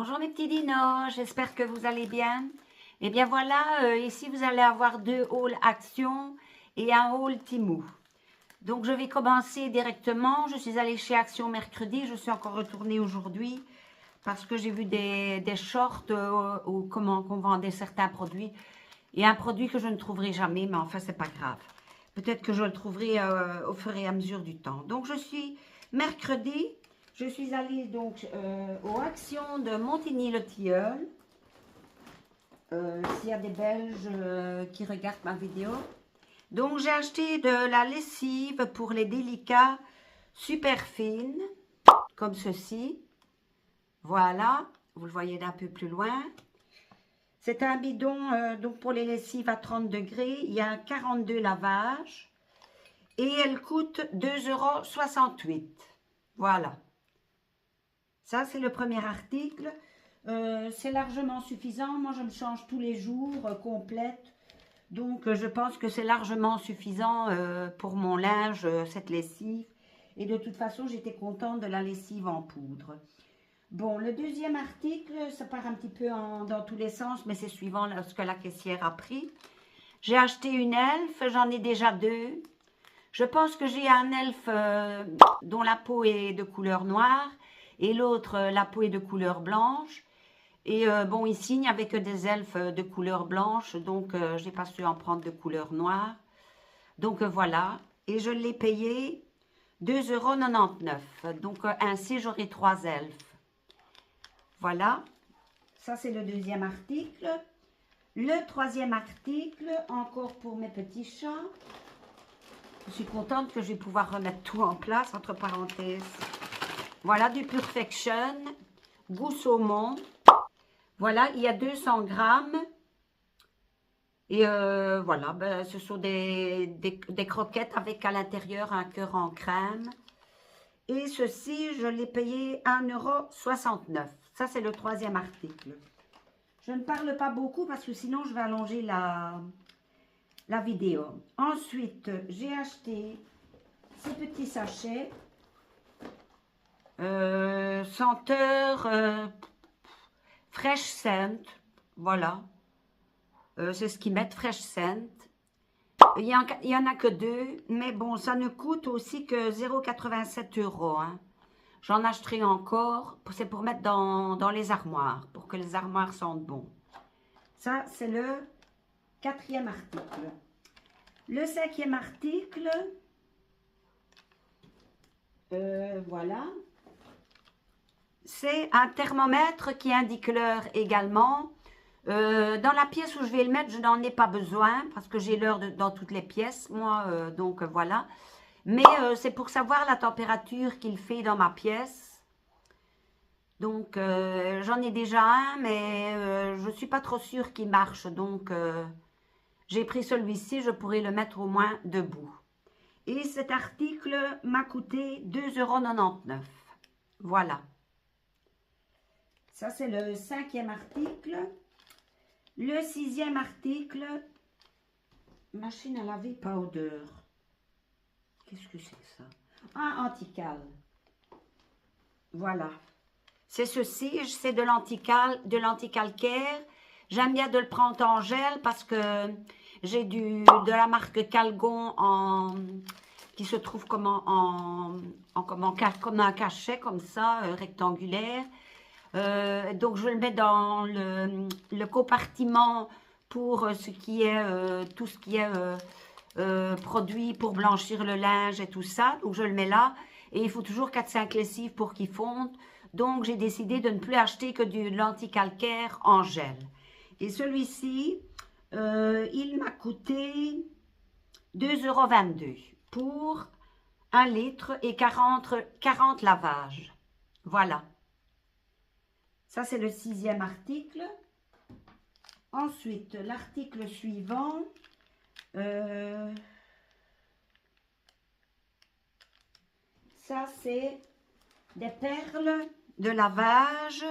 Bonjour mes petits dinos, j'espère que vous allez bien. Et bien voilà, ici vous allez avoir deux hauls Action et un haul Temu. Donc je vais commencer directement, je suis allée chez Action mercredi, je suis encore retournée aujourd'hui parce que j'ai vu des shorts ou comment qu'on vendait certains produits. Et un produit que je ne trouverai jamais, mais enfin c'est pas grave. Peut-être que je le trouverai au fur et à mesure du temps. Donc je suis mercredi. Je suis allée donc aux Actions de Montigny-le-Tilleul. S'il y a des Belges qui regardent ma vidéo. Donc j'ai acheté de la lessive pour les délicats super fine, comme ceci. Voilà, vous le voyez d'un peu plus loin. C'est un bidon donc pour les lessives à 30 degrés. Il y a 42 lavages. Et elle coûte 2,68 €. Voilà. Ça, c'est le premier article. C'est largement suffisant. Moi, je me change tous les jours, complète. Donc, je pense que c'est largement suffisant pour mon linge, cette lessive. Et de toute façon, j'étais contente de la lessive en poudre. Bon, le deuxième article, ça part un petit peu dans tous les sens, mais c'est suivant ce que la caissière a pris. J'ai acheté une elfe, j'en ai déjà deux. Je pense que j'ai un elfe dont la peau est de couleur noire et l'autre, la peau est de couleur blanche. Et bon, il signe avec des elfes de couleur blanche, donc j'ai pas su en prendre de couleur noire. Donc voilà, et je l'ai payé 2,99 €. Donc ainsi, j'aurai 3 elfes. Voilà, ça c'est le deuxième article. Le troisième article, encore pour mes petits chats. Je suis contente que je vais pouvoir remettre tout en place, entre parenthèses. Voilà, du Perfection, goût saumon. Voilà, il y a 200 grammes. Et voilà, ben, ce sont des croquettes avec à l'intérieur un cœur en crème. Et ceci, je l'ai payé 1,69 €. Ça, c'est le troisième article. Je ne parle pas beaucoup parce que sinon, je vais allonger la vidéo. Ensuite, j'ai acheté ces petits sachets. Senteur Fresh Scent. Voilà. C'est ce qu'ils mettent, Fresh Scent. Il y en a que deux. Mais bon, ça ne coûte aussi que 0,87 €. Hein. J'en achèterai encore. C'est pour mettre dans les armoires. Pour que les armoires sentent bon. Ça, c'est le quatrième article. Le cinquième article. Voilà. C'est un thermomètre qui indique l'heure également. Dans la pièce où je vais le mettre, je n'en ai pas besoin parce que j'ai l'heure dans toutes les pièces. Moi, donc voilà. Mais c'est pour savoir la température qu'il fait dans ma pièce. Donc, j'en ai déjà un, mais je ne suis pas trop sûre qu'il marche. Donc, j'ai pris celui-ci, je pourrais le mettre au moins debout. Et cet article m'a coûté 2,99 €. Voilà. Ça, c'est le cinquième article. Le sixième article, machine à laver powder. Qu'est-ce que c'est ça? Ah, antical. Voilà. C'est ceci, c'est de l'anticalcaire. J'aime bien de le prendre en gel parce que j'ai de la marque Calgon qui se trouve comme comme un cachet comme ça, rectangulaire. Donc je le mets dans le compartiment pour tout ce qui est produit pour blanchir le linge et tout ça. Donc je le mets là et il faut toujours 4-5 lessives pour qu'il fonde. Donc j'ai décidé de ne plus acheter que de l'anticalcaire en gel. Et celui-ci, il m'a coûté 2,22 € pour 1 litre et 40 lavages. Voilà. Ça, c'est le sixième article. Ensuite, l'article suivant. Ça, c'est des perles de lavage.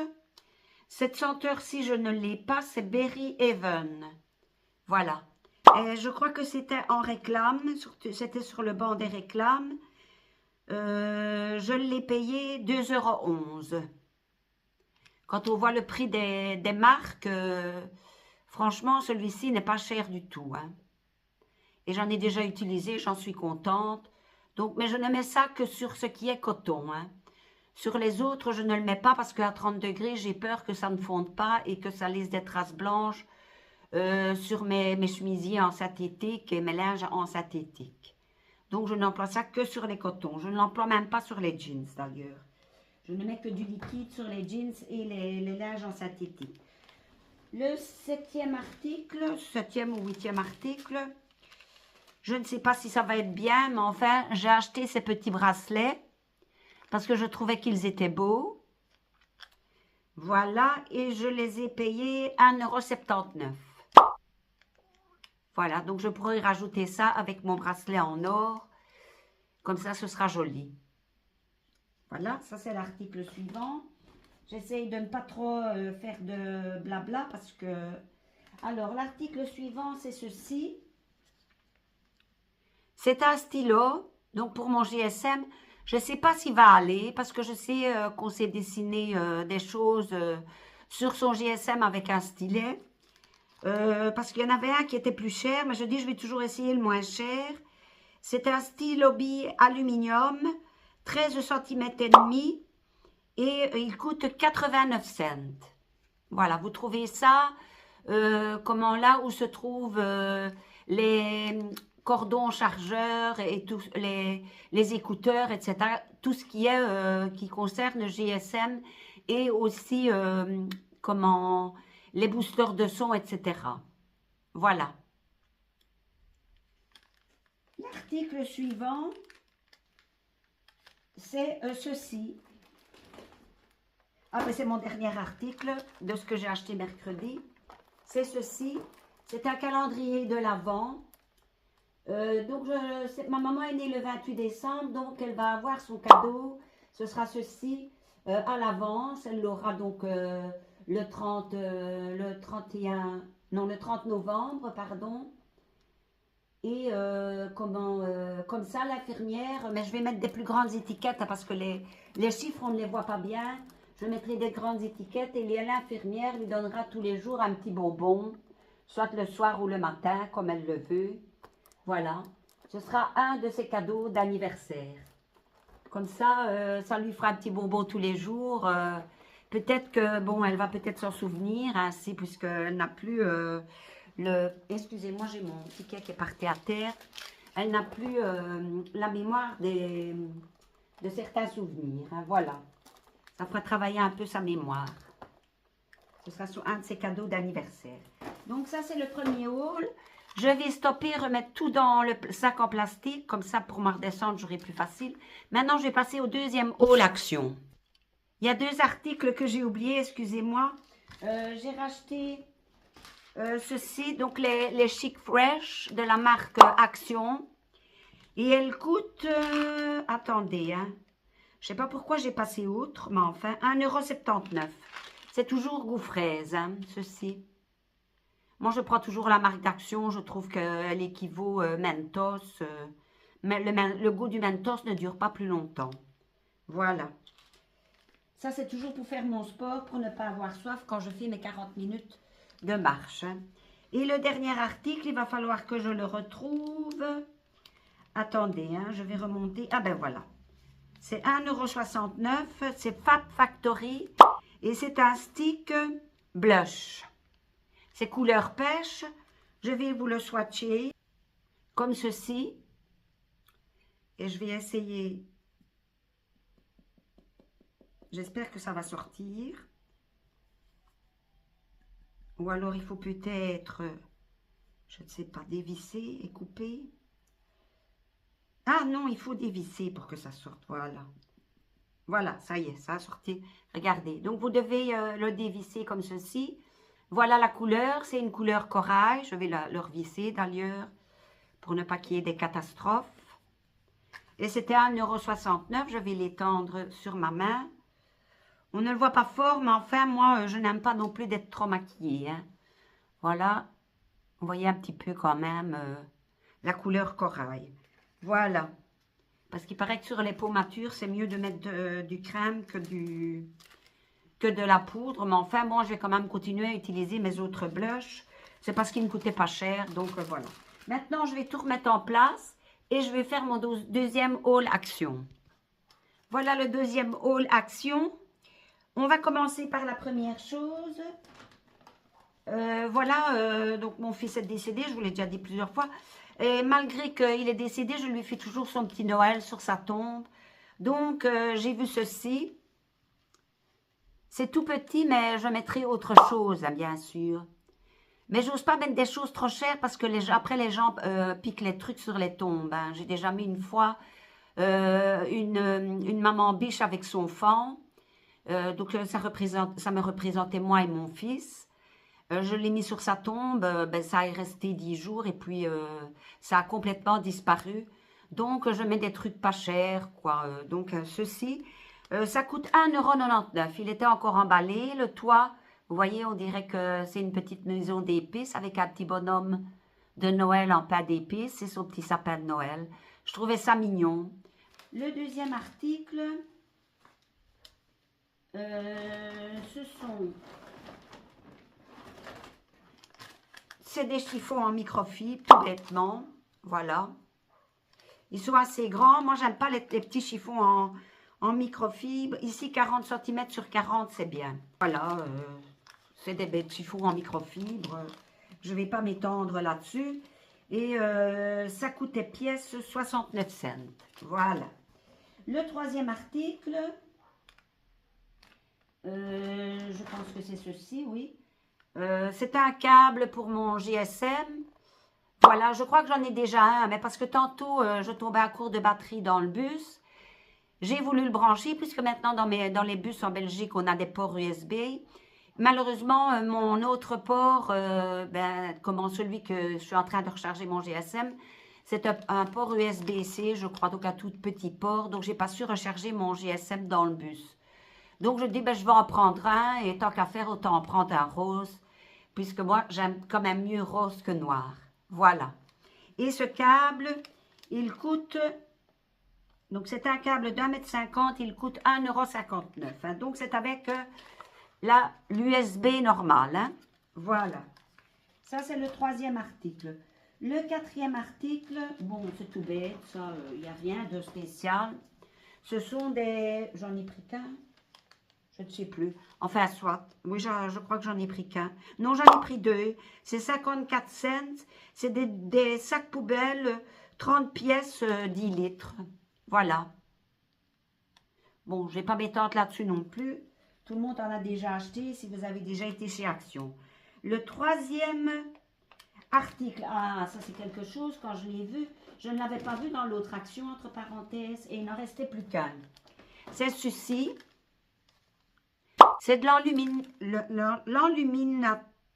Cette senteur-ci, je ne l'ai pas. C'est Berry Haven. Voilà. Et je crois que c'était en réclame. C'était sur le banc des réclames. Je l'ai payé 2,11 €. Quand on voit le prix des marques, franchement, celui-ci n'est pas cher du tout. Hein. Et j'en ai déjà utilisé, j'en suis contente. Donc, mais je ne mets ça que sur ce qui est coton. Hein. Sur les autres, je ne le mets pas parce qu'à 30 degrés, j'ai peur que ça ne fonde pas et que ça laisse des traces blanches sur mes chemisiers en synthétique et mes linges en synthétique. Donc, je n'emploie ça que sur les cotons. Je ne l'emploie même pas sur les jeans d'ailleurs. Je ne mets que du liquide sur les jeans et les linges en synthétique. Le 7e article, 7e ou 8e article, je ne sais pas si ça va être bien, mais enfin, j'ai acheté ces petits bracelets parce que je trouvais qu'ils étaient beaux. Voilà, et je les ai payés 1,79 €. Voilà, donc je pourrais rajouter ça avec mon bracelet en or. Comme ça, ce sera joli. Voilà, ça c'est l'article suivant. J'essaye de ne pas trop faire de blabla parce que... Alors, l'article suivant, c'est ceci. C'est un stylo, donc pour mon GSM. Je ne sais pas s'il va aller parce que je sais qu'on s'est dessiné des choses sur son GSM avec un stylet. Parce qu'il y en avait un qui était plus cher, mais je dis je vais toujours essayer le moins cher. C'est un stylo bille aluminium, 13 cm et demi, et il coûte 89 cents. Voilà, vous trouvez ça, comment là où se trouvent les cordons chargeurs et tous les écouteurs, etc. Tout ce qui est qui concerne le GSM et aussi comment les boosters de son, etc. Voilà. L'article suivant, c'est ceci. Ah, ben c'est mon dernier article de ce que j'ai acheté mercredi. C'est ceci. C'est un calendrier de l'Avent. Donc, ma maman est née le 28 décembre, donc elle va avoir son cadeau. Ce sera ceci à l'avance. Elle l'aura donc le 30 novembre, pardon. Et comme ça, l'infirmière, mais je vais mettre des plus grandes étiquettes hein, parce que les chiffres, on ne les voit pas bien. Je mettrai des grandes étiquettes et l'infirmière lui donnera tous les jours un petit bonbon, soit le soir ou le matin, comme elle le veut. Voilà, ce sera un de ses cadeaux d'anniversaire. Comme ça, ça lui fera un petit bonbon tous les jours. Peut-être que, bon, elle va peut-être s'en souvenir, ainsi, puisqu'elle n'a plus le... Excusez-moi, j'ai mon ticket qui est parti à terre. Elle n'a plus la mémoire de certains souvenirs. Hein, voilà, ça fera travailler un peu sa mémoire. Ce sera sur un de ses cadeaux d'anniversaire. Donc ça, c'est le premier haul. Je vais stopper, remettre tout dans le sac en plastique. Comme ça, pour m'en redescendre, j'aurai plus facile. Maintenant, je vais passer au deuxième haul action. Il y a deux articles que j'ai oubliés, excusez-moi. J'ai racheté ceci, donc les Chic Fresh de la marque Action. Et elles coûtent, attendez, hein. Je ne sais pas pourquoi j'ai passé outre, mais enfin, 1,79 €. C'est toujours goût fraise, hein, ceci. Moi, je prends toujours la marque d'Action. Je trouve qu'elle équivaut Mentos. Mais le goût du Mentos ne dure pas plus longtemps. Voilà. Ça, c'est toujours pour faire mon sport, pour ne pas avoir soif quand je fais mes 40 minutes de marche. Hein. Et le dernier article, il va falloir que je le retrouve. Attendez, hein, je vais remonter. Ah ben voilà. C'est 1,69 €. C'est Fab Factory. Et c'est un stick blush. C'est couleur pêche. Je vais vous le swatcher comme ceci. Et je vais essayer. J'espère que ça va sortir. Ou alors il faut peut-être, je ne sais pas, dévisser et couper. Ah non, il faut dévisser pour que ça sorte. Voilà. Voilà, ça y est, ça a sorti. Regardez. Donc vous devez le dévisser comme ceci. Voilà la couleur, c'est une couleur corail. Je vais le revisser d'ailleurs pour ne pas qu'il y ait des catastrophes. Et c'était 1,69 €. Je vais l'étendre sur ma main. On ne le voit pas fort, mais enfin, moi, je n'aime pas non plus d'être trop maquillée. Hein. Voilà. Vous voyez un petit peu quand même la couleur corail. Voilà. Parce qu'il paraît que sur les peaux matures, c'est mieux de mettre du crème que que de la poudre. Mais enfin, bon, je vais quand même continuer à utiliser mes autres blushs. C'est parce qu'ils ne coûtaient pas cher. Donc, voilà. Maintenant, je vais tout remettre en place et je vais faire mon deuxième haul action. Voilà le deuxième haul action. On va commencer par la première chose. Voilà, donc mon fils est décédé, je vous l'ai déjà dit plusieurs fois. Et malgré qu'il est décédé, je lui fais toujours son petit Noël sur sa tombe. Donc, j'ai vu ceci. C'est tout petit, mais je mettrai autre chose, hein, bien sûr. Mais j'ose pas mettre des choses trop chères parce que après les gens piquent les trucs sur les tombes. Hein. J'ai déjà mis une fois une maman biche avec son fan. Donc ça me représentait moi et mon fils. Je l'ai mis sur sa tombe, ben, ça est resté 10 jours et puis ça a complètement disparu. Donc je mets des trucs pas chers, quoi. Donc ceci, ça coûte 1,99 €. Il était encore emballé, le toit. Vous voyez, on dirait que c'est une petite maison d'épices avec un petit bonhomme de Noël en pain d'épices. C'est son petit sapin de Noël. Je trouvais ça mignon. Le deuxième article, c'est des chiffons en microfibre, tout bêtement. Voilà. Ils sont assez grands. Moi, j'aime pas les petits chiffons en microfibre. Ici, 40 cm sur 40, c'est bien. Voilà. C'est des chiffons en microfibre. Je ne vais pas m'étendre là-dessus. Et ça coûtait pièce 69 cents. Voilà. Le troisième article, je pense que c'est ceci, oui. C'est un câble pour mon GSM. Voilà, je crois que j'en ai déjà un, mais parce que tantôt, je tombais à court de batterie dans le bus. J'ai voulu le brancher, puisque maintenant, dans les bus en Belgique, on a des ports USB. Malheureusement, mon autre port, comme celui que je suis en train de recharger mon GSM, c'est un port USB-C, je crois, donc un tout petit port. Donc, je n'ai pas su recharger mon GSM dans le bus. Donc, je dis, ben, je vais en prendre un, et tant qu'à faire, autant en prendre un rose, puisque moi, j'aime quand même mieux rose que noir. Voilà. Et ce câble, il coûte, donc c'est un câble d'1,50 m, il coûte 1,59 €. Hein. Donc, c'est avec l'USB normale. Hein. Voilà. Ça, c'est le troisième article. Le quatrième article, bon, c'est tout bête, ça, il n'y a rien de spécial. Ce sont des, j'en ai pris qu'un. Je ne sais plus. Enfin, soit. Oui, je crois que j'en ai pris qu'un. Non, j'en ai pris deux. C'est 54 cents. C'est des sacs poubelles, 30 pièces, 10 litres. Voilà. Bon, je ne vais pas m'étendre là-dessus non plus. Tout le monde en a déjà acheté si vous avez déjà été chez Action. Le troisième article. Ah, ça c'est quelque chose, quand je l'ai vu, je ne l'avais pas vu dans l'autre Action, entre parenthèses, et il n'en restait plus qu'un. C'est ceci. C'est de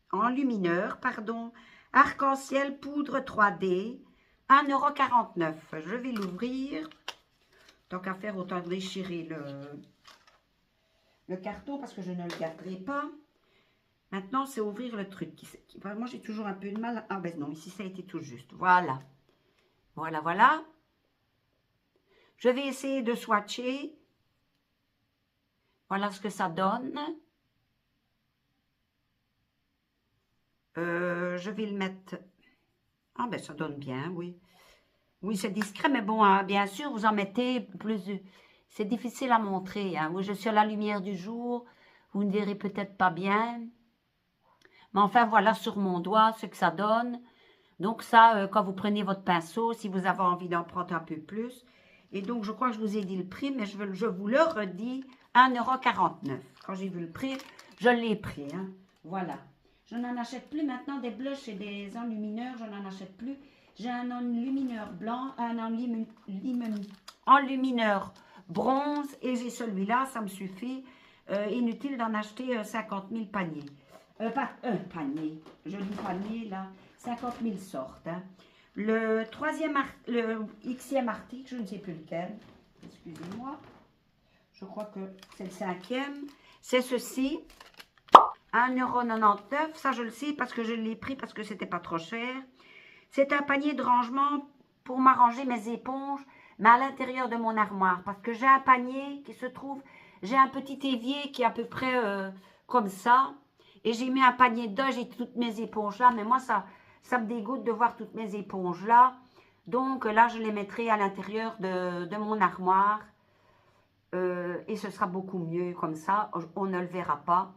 l'enlumineur, pardon, arc-en-ciel poudre 3D, 1,49 €. Je vais l'ouvrir. Tant qu'à faire, autant déchirer le carton parce que je ne le garderai pas. Maintenant, c'est ouvrir le truc. Moi, j'ai toujours un peu de mal. Ah ben non, ici, ça a été tout juste. Voilà. Voilà, voilà. Je vais essayer de swatcher. Voilà ce que ça donne. Je vais le mettre... Ah ben ça donne bien, oui. Oui, c'est discret, mais bon, hein, bien sûr, vous en mettez plus... C'est difficile à montrer. Hein. Oui, je suis à la lumière du jour. Vous ne verrez peut-être pas bien. Mais enfin, voilà sur mon doigt ce que ça donne. Donc ça, quand vous prenez votre pinceau, si vous avez envie d'en prendre un peu plus. Et donc, je crois que je vous ai dit le prix, mais je vous le redis, 1,49 €. Quand j'ai vu le prix, je l'ai pris. Hein. Voilà. Je n'en achète plus maintenant des blushs et des enlumineurs. Je n'en achète plus. J'ai un enlumineur blanc, un enlumineur bronze et j'ai celui-là, ça me suffit. Inutile d'en acheter 50 000 paniers. Pas un panier, joli panier là, 50 000 sortes. Hein. Le xème article, je ne sais plus lequel, excusez-moi, je crois que c'est le 5e, c'est ceci, 1,99 €, ça je le sais parce que je l'ai pris parce que c'était pas trop cher. C'est un panier de rangement pour m'arranger mes éponges, mais à l'intérieur de mon armoire, parce que j'ai un panier qui se trouve J'ai un petit évier qui est à peu près comme ça. Et j'ai mis un panier dedans, j'ai toutes mes éponges là. Mais moi, ça me dégoûte de voir toutes mes éponges là. Donc là, je les mettrai à l'intérieur de mon armoire. Et ce sera beaucoup mieux comme ça. On ne le verra pas.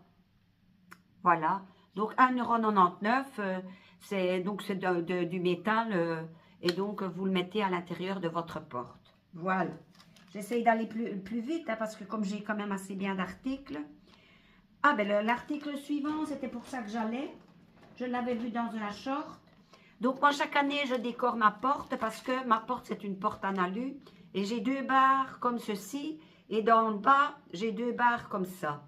Voilà. Donc 1,99 €. C'est du métal. Et donc, vous le mettez à l'intérieur de votre porte. Voilà. J'essaye d'aller plus vite, hein, parce que comme j'ai quand même assez bien d'articles. Ah, ben l'article suivant, c'était pour ça que j'allais. Je l'avais vu dans un short. Donc, moi, chaque année, je décore ma porte, parce que ma porte, c'est une porte en alu. Et j'ai 2 barres comme ceci. Et dans le bas, j'ai 2 barres comme ça.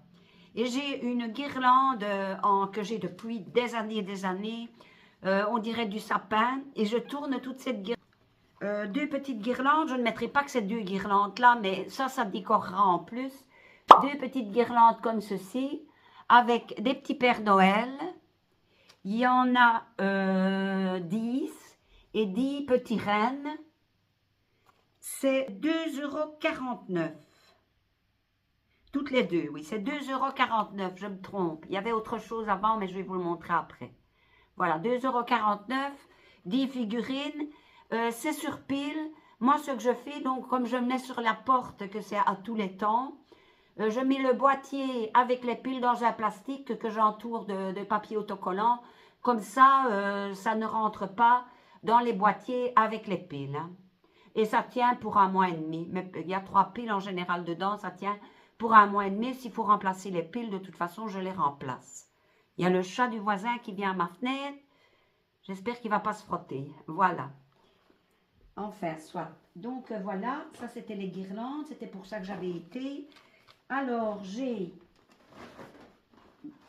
Et j'ai une guirlande que j'ai depuis des années et des années. On dirait du sapin. Et je tourne toute cette guirlande. 2 petites guirlandes. Je ne mettrai pas que ces 2 guirlandes-là, mais ça décorera en plus. 2 petites guirlandes comme ceci, avec des petits Pères Noël. Il y en a 10 et 10 petits rennes. C'est 2,49 €. Toutes les deux, oui, c'est 2,49 €, je me trompe. Il y avait autre chose avant, mais je vais vous le montrer après. Voilà, 2,49 €, 10 figurines, c'est sur pile. Moi, ce que je fais, donc, comme je mets sur la porte, que c'est à tous les temps, je mets le boîtier avec les piles dans un plastique que j'entoure de papier autocollant. Comme ça, ça ne rentre pas dans les boîtiers avec les piles. Hein. Et ça tient pour 1 mois et demi. Mais il y a 3 piles en général dedans, ça tient pour 1 mois et demi. S'il faut remplacer les piles, de toute façon, je les remplace. Il y a le chat du voisin qui vient à ma fenêtre. J'espère qu'il ne va pas se frotter. Voilà. Enfin, soit. Donc, voilà. Ça, c'était les guirlandes. C'était pour ça que j'avais été. Alors, j'ai...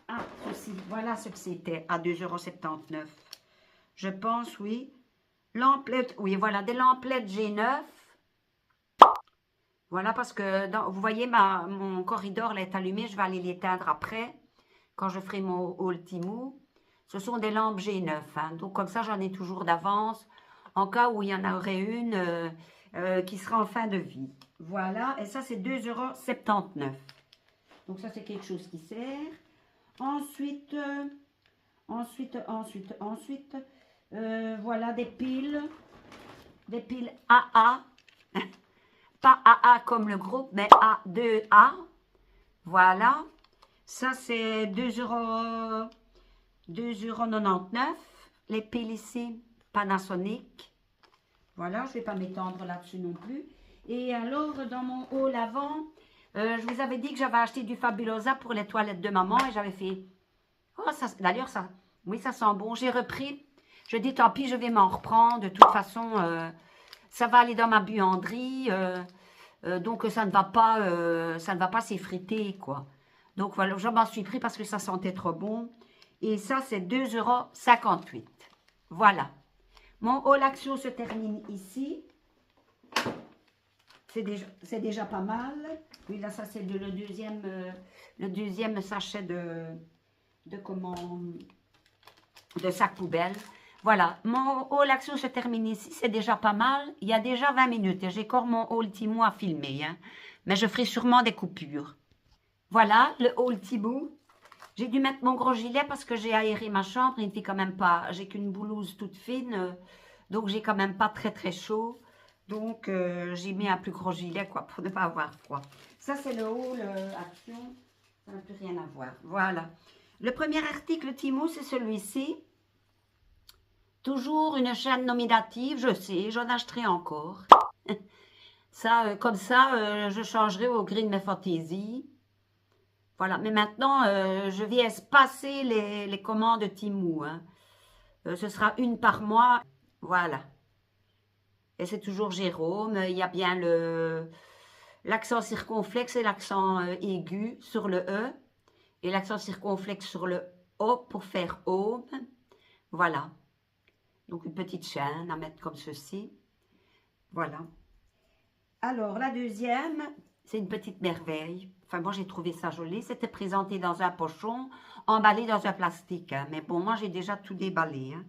Ah, ceci. Voilà ce que c'était à 2,79 €. Je pense, oui. Lamplettes. Oui, voilà. Des lamplettes G9. Voilà, parce que vous voyez, mon corridor là, est allumé. Je vais aller l'éteindre après, quand je ferai mon haul Temu. Ce sont des lampes G9. Hein, donc, comme ça, j'en ai toujours d'avance, en cas où il y en aurait une qui sera en fin de vie. Voilà, et ça, c'est 2,79 €. Donc, ça, c'est quelque chose qui sert. Ensuite, voilà, des piles AA. Pas AA comme le groupe, mais A2A. Voilà. Ça, c'est 2,99 €. Les piles ici, Panasonic. Voilà, je ne vais pas m'étendre là-dessus non plus. Et alors, dans mon haul avant, je vous avais dit que j'avais acheté du Fabulosa pour les toilettes de maman. Et j'avais fait... Oh, d'ailleurs, oui, ça sent bon. J'ai repris. Je dis, tant pis, je vais m'en reprendre. De toute façon... ça va aller dans ma buanderie, donc ça ne va pas s'effriter, quoi. Donc voilà, je m'en suis pris parce que ça sentait trop bon. Et ça, c'est 2,58 €. Voilà. Mon haul action se termine ici. C'est déjà pas mal. Oui, là, ça, c'est le deuxième sachet de sac poubelle. Voilà, mon haul action se termine ici, c'est déjà pas mal. Il y a déjà 20 minutes et j'ai encore mon haul Temu à filmer. Hein. Mais je ferai sûrement des coupures. Voilà, le haul Temu. J'ai dû mettre mon gros gilet parce que j'ai aéré ma chambre. Il ne fait quand même pas, j'ai qu'une blouse toute fine. Donc, j'ai quand même pas très très chaud. Donc, j'ai mis un plus gros gilet quoi, pour ne pas avoir froid. Ça, c'est le haul action. Ça n'a plus rien à voir. Voilà. Le premier article Temu, c'est celui-ci. Toujours une chaîne nominative, je sais, j'en achèterai encore. Ça, comme ça, je changerai au gré de mes fantaisies. Voilà, mais maintenant, je vais espacer les commandes Temu. Hein. Ce sera une par mois. Voilà. Et c'est toujours Jérôme. Il y a bien l'accent circonflexe et l'accent aigu sur le E. Et l'accent circonflexe sur le O pour faire home. Voilà. Donc, une petite chaîne à mettre comme ceci. Voilà. Alors, la deuxième, c'est une petite merveille. Enfin, moi, j'ai trouvé ça joli. C'était présenté dans un pochon, emballé dans un plastique. Hein. Mais bon, moi, j'ai déjà tout déballé. Hein,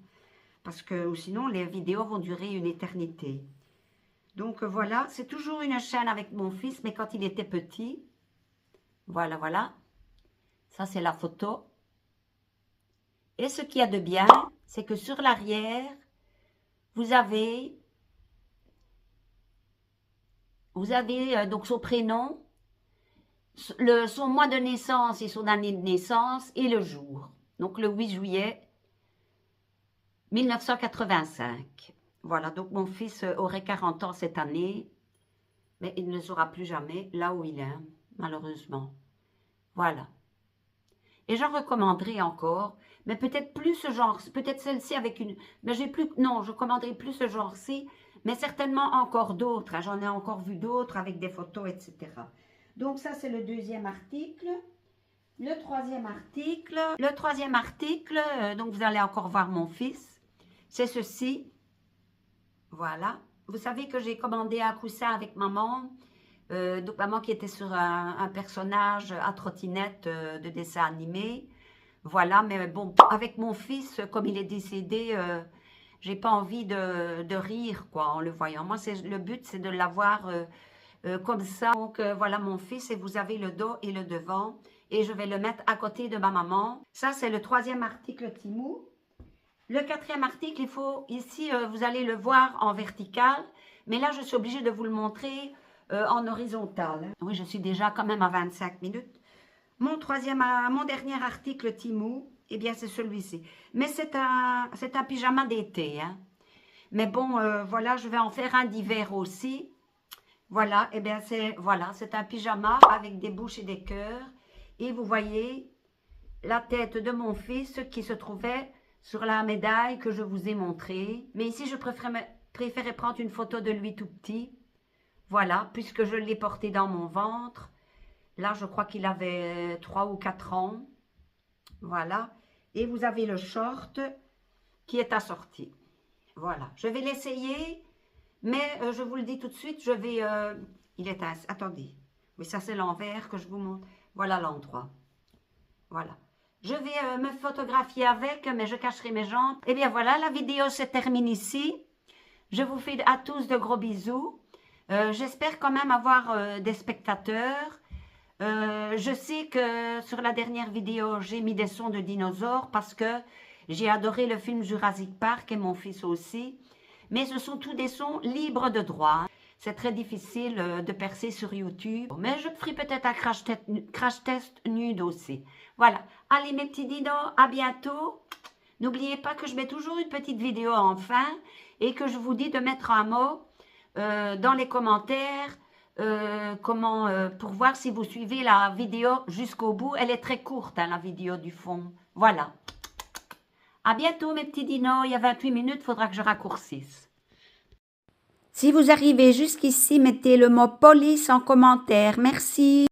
parce que sinon, les vidéos vont durer une éternité. Donc, voilà. C'est toujours une chaîne avec mon fils, mais quand il était petit. Voilà, voilà. Ça, c'est la photo. Et ce qu'il y a de bien, c'est que sur l'arrière, vous avez donc son prénom, son mois de naissance et son année de naissance et le jour. Donc le 8 juillet 1985. Voilà, donc mon fils aurait 40 ans cette année, mais il ne sera plus jamais là où il est, malheureusement. Voilà. Et j'en recommanderai encore, mais peut-être plus ce genre, peut-être celle-ci avec une... Mais j'ai plus... Non, je recommanderai plus ce genre-ci, mais certainement encore d'autres. Hein. J'en ai encore vu d'autres avec des photos, etc. Donc ça, c'est le deuxième article. Le troisième article, donc vous allez encore voir mon fils, c'est ceci. Voilà. Vous savez que j'ai commandé un coussin avec maman, donc maman qui était sur un personnage à trottinette de dessin animé. Voilà, mais bon, avec mon fils, comme il est décédé, j'ai pas envie de rire, quoi, en le voyant. Moi, le but, c'est de l'avoir comme ça. Donc, voilà mon fils, et vous avez le dos et le devant. Et je vais le mettre à côté de ma maman. Ça, c'est le troisième article Temu. Le quatrième article, il faut, ici, vous allez le voir en vertical. Mais là, je suis obligée de vous le montrer en horizontal. Oui, je suis déjà quand même à 25 minutes. Mon dernier article Temu, eh bien, c'est celui-ci. Mais c'est un pyjama d'été. Hein. Mais bon, voilà, je vais en faire un d'hiver aussi. Voilà, eh bien, c'est un pyjama avec des bouches et des cœurs. Et vous voyez la tête de mon fils qui se trouvait sur la médaille que je vous ai montrée. Mais ici, je préférais prendre une photo de lui tout petit. Voilà, puisque je l'ai porté dans mon ventre. Là, je crois qu'il avait 3 ou 4 ans. Voilà. Et vous avez le short qui est assorti. Voilà. Je vais l'essayer, mais je vous le dis tout de suite, je vais... il est ainsi. Attendez. Oui, ça, c'est l'envers que je vous montre. Voilà l'endroit. Voilà. Je vais me photographier avec, mais je cacherai mes jambes. Et bien voilà, la vidéo se termine ici. Je vous fais à tous de gros bisous. J'espère quand même avoir des spectateurs. Je sais que sur la dernière vidéo, j'ai mis des sons de dinosaures parce que j'ai adoré le film Jurassic Park et mon fils aussi. Mais ce sont tous des sons libres de droit. C'est très difficile de percer sur YouTube. Mais je ferai peut-être un crash test nude aussi. Voilà. Allez mes petits dinos, à bientôt. N'oubliez pas que je mets toujours une petite vidéo en fin et que je vous dis de mettre un mot dans les commentaires pour voir si vous suivez la vidéo jusqu'au bout. Elle est très courte, hein, la vidéo du fond. Voilà. À bientôt mes petits dinos. Il y a 28 minutes, il faudra que je raccourcisse. Si vous arrivez jusqu'ici, mettez le mot police en commentaire. Merci.